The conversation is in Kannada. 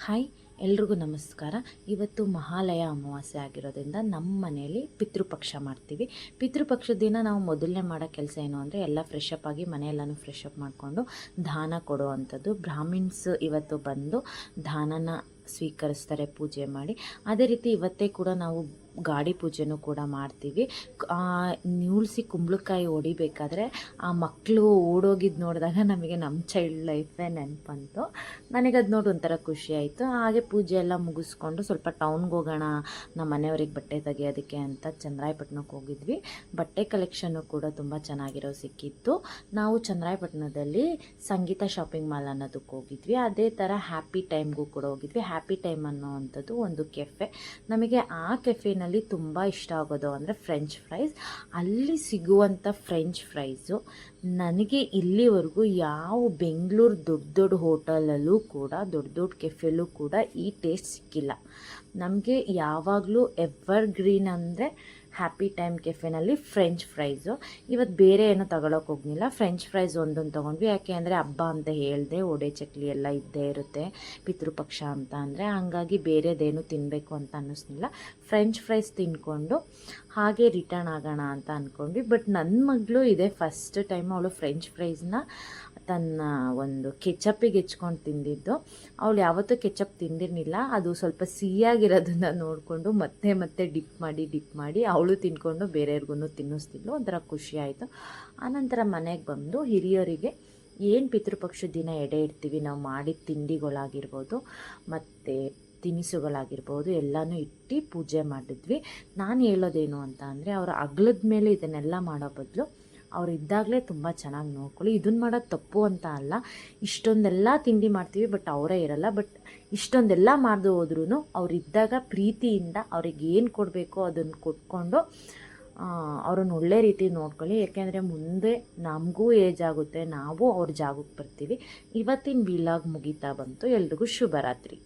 ಹಾಯ್, ಎಲ್ರಿಗೂ ನಮಸ್ಕಾರ. ಇವತ್ತು ಮಹಾಲಯ ಅಮಾವಾಸ್ಯೆ ಆಗಿರೋದ್ರಿಂದ ನಮ್ಮ ಮನೆಯಲ್ಲಿ ಪಿತೃಪಕ್ಷ ಮಾಡ್ತೀವಿ. ಪಿತೃಪಕ್ಷದ ದಿನ ನಾವು ಮೊದಲನೇ ಮಾಡೋ ಕೆಲಸ ಏನು ಅಂದರೆ ಎಲ್ಲ ಫ್ರೆಶ್ ಅಪ್ ಆಗಿ ಮನೆಯೆಲ್ಲನೂ ಫ್ರೆಶ್ ಅಪ್ ಮಾಡಿಕೊಂಡು ದಾನ ಕೊಡುವಂಥದ್ದು. ಬ್ರಾಹ್ಮಿನ್ಸ್ ಇವತ್ತು ಬಂದು ದಾನನ ಸ್ವೀಕರಿಸ್ತಾರೆ ಪೂಜೆ ಮಾಡಿ. ಅದೇ ರೀತಿ ಇವತ್ತೇ ಕೂಡ ನಾವು ಗಾಡಿ ಪೂಜೆನೂ ಕೂಡ ಮಾಡ್ತೀವಿ. ನ್ಯೂಳ್ಸಿ ಕುಂಬಳಕಾಯಿ ಹೊಡಿಬೇಕಾದ್ರೆ ಆ ಮಕ್ಕಳು ಓಡೋಗಿದ್ದು ನೋಡಿದಾಗ ನಮಗೆ ನಮ್ಮ ಚೈಲ್ಡ್ ಲೈಫೇ ನೆನಪಂತು. ನನಗದು ನೋಡಿ ಒಂಥರ ಖುಷಿ ಆಯಿತು. ಹಾಗೆ ಪೂಜೆ ಎಲ್ಲ ಮುಗಿಸ್ಕೊಂಡು ಸ್ವಲ್ಪ ಟೌನ್ಗೆ ಹೋಗೋಣ ನಮ್ಮ ಮನೆಯವ್ರಿಗೆ ಬಟ್ಟೆ ತೆಗಿಯೋದಕ್ಕೆ ಅಂತ ಚನ್ನರಾಯಪಟ್ಟಣಕ್ಕೆ ಹೋಗಿದ್ವಿ. ಬಟ್ಟೆ ಕಲೆಕ್ಷನ್ನು ಕೂಡ ತುಂಬ ಚೆನ್ನಾಗಿರೋ ಸಿಕ್ಕಿತ್ತು. ನಾವು ಚನ್ನರಾಯಪಟ್ಟಣದಲ್ಲಿ ಸಂಗೀತ ಶಾಪಿಂಗ್ ಮಾಲ್ ಅನ್ನೋದಕ್ಕೆ ಹೋಗಿದ್ವಿ. ಅದೇ ಥರ ಹ್ಯಾಪಿ ಟೈಮ್ಗೂ ಕೂಡ ಹೋಗಿದ್ವಿ. ಹ್ಯಾಪಿ ಟೈಮ್ ಅನ್ನೋವಂಥದ್ದು ಒಂದು ಕೆಫೆ. ನಮಗೆ ಆ ಕೆಫೆನಲ್ಲಿ ತುಂಬ ಇಷ್ಟ ಆಗೋದು ಅಂದರೆ ಫ್ರೆಂಚ್ ಫ್ರೈಸ್. ಅಲ್ಲಿ ಸಿಗುವಂಥ ಫ್ರೆಂಚ್ ಫ್ರೈಸು ನನಗೆ ಇಲ್ಲಿವರೆಗೂ ಯಾವ ಬೆಂಗಳೂರು ದೊಡ್ಡ ದೊಡ್ಡ ಹೋಟೆಲಲ್ಲೂ ಕೂಡ ದೊಡ್ಡ ಕೆಫೆಲ್ಲೂ ಕೂಡ ಈ ಟೇಸ್ಟ್ ಸಿಕ್ಕಿಲ್ಲ. ನಮಗೆ ಯಾವಾಗಲೂ ಎವರ್ಗ್ರೀನ್ ಅಂದರೆ ಹ್ಯಾಪಿ ಟೈಮ್ ಕೆಫೆನಲ್ಲಿ ಫ್ರೆಂಚ್ ಫ್ರೈಸು. ಇವತ್ತು ಬೇರೆ ಏನೂ ತಗೊಳಕ್ಕೆ ಹೋಗಲಿಲ್ಲ, ಫ್ರೆಂಚ್ ಫ್ರೈಸ್ ಒಂದೊಂದು ತೊಗೊಂಡ್ವಿ. ಯಾಕೆ ಅಂದರೆ ಹಬ್ಬ ಅಂತ ಹೇಳಿದೆ, ಒಡೆ ಚಕ್ಲಿ ಎಲ್ಲ ಇದ್ದೇ ಇರುತ್ತೆ ಪಿತೃಪಕ್ಷ ಅಂತ ಅಂದರೆ. ಹಂಗಾಗಿ ಬೇರೆದೇನು ತಿನ್ನಬೇಕು ಅಂತ ಅನ್ನಿಸ್ಲಿಲ್ಲ. ಫ್ರೆಂಚ್ ಫ್ರೈಸ್ ತಿಂದ್ಕೊಂಡು ಹಾಗೆ ರಿಟರ್ನ್ ಆಗೋಣ ಅಂತ ಅಂದ್ಕೊಂಡ್ವಿ. ಬಟ್ ನನ್ನ ಮಗಳು ಇದೆ ಫಸ್ಟ್ ಟೈಮ್ ಅವಳು ಫ್ರೆಂಚ್ ಫ್ರೈಸ್ನ ತನ್ನ ಒಂದು ಕೆಚಪ್ಪಿಗೆ ಹೆಚ್ಕೊಂಡು ತಿಂದಿದ್ದು. ಅವಳು ಯಾವತ್ತೂ ಕೆಚಪ್ ತಿಂದಿರಲಿಲ್ಲ. ಅದು ಸ್ವಲ್ಪ ಸಿಹಿಯಾಗಿರೋದನ್ನು ನೋಡಿಕೊಂಡು ಮತ್ತೆ ಡಿಪ್ ಮಾಡಿ ಅವಳು ತಿಂದ್ಕೊಂಡು ಬೇರೆಯವ್ರಿಗೂ ತಿನ್ನಿಸ್ತಿದ್ಲು. ಒಂಥರ ಖುಷಿ ಆಯಿತು. ಆನಂತರ ಮನೆಗೆ ಬಂದು ಹಿರಿಯರಿಗೆ ಏನು ಪಿತೃಪಕ್ಷದ ದಿನ ಎಡೆ ಇಡ್ತೀವಿ ನಾವು ಮಾಡಿದ ತಿಂಡಿಗಳಾಗಿರ್ಬೋದು ಮತ್ತು ತಿನಿಸುಗಳಾಗಿರ್ಬೋದು ಎಲ್ಲನೂ ಇಟ್ಟು ಪೂಜೆ ಮಾಡಿದ್ವಿ. ನಾನು ಹೇಳೋದೇನು ಅಂತ ಅಂದರೆ ಅವರ ಅಗ್ಲದ ಮೇಲೆ ಇದನ್ನೆಲ್ಲ ಮಾಡೋ ಬದಲು ಅವ್ರು ಇದ್ದಾಗಲೇ ತುಂಬ ಚೆನ್ನಾಗಿ ನೋಡ್ಕೊಳ್ಳಿ. ಇದನ್ನು ಮಾಡೋದು ತಪ್ಪು ಅಂತ ಅಲ್ಲ. ಇಷ್ಟೊಂದೆಲ್ಲ ತಿಂಡಿ ಮಾಡ್ತೀವಿ ಬಟ್ ಅವರೇ ಇರಲ್ಲ. ಬಟ್ ಇಷ್ಟೊಂದೆಲ್ಲ ಮಾಡ್ದು ಹೋದ್ರೂ ಅವರಿದ್ದಾಗ ಪ್ರೀತಿಯಿಂದ ಅವ್ರಿಗೆ ಏನು ಕೊಡಬೇಕೋ ಅದನ್ನು ಕೊಟ್ಕೊಂಡು ಅವ್ರನ್ನ ಒಳ್ಳೆ ರೀತಿ ನೋಡ್ಕೊಳ್ಳಿ. ಯಾಕೆಂದರೆ ಮುಂದೆ ನಮಗೂ ಏಜ್ ಆಗುತ್ತೆ, ನಾವು ಅವ್ರ ಜಾಗಕ್ಕೆ ಬರ್ತೀವಿ. ಇವತ್ತಿನ ವಿಲಾಗ್ ಮುಗೀತಾ ಬಂತು. ಎಲ್ರಿಗೂ ಶುಭರಾತ್ರಿ.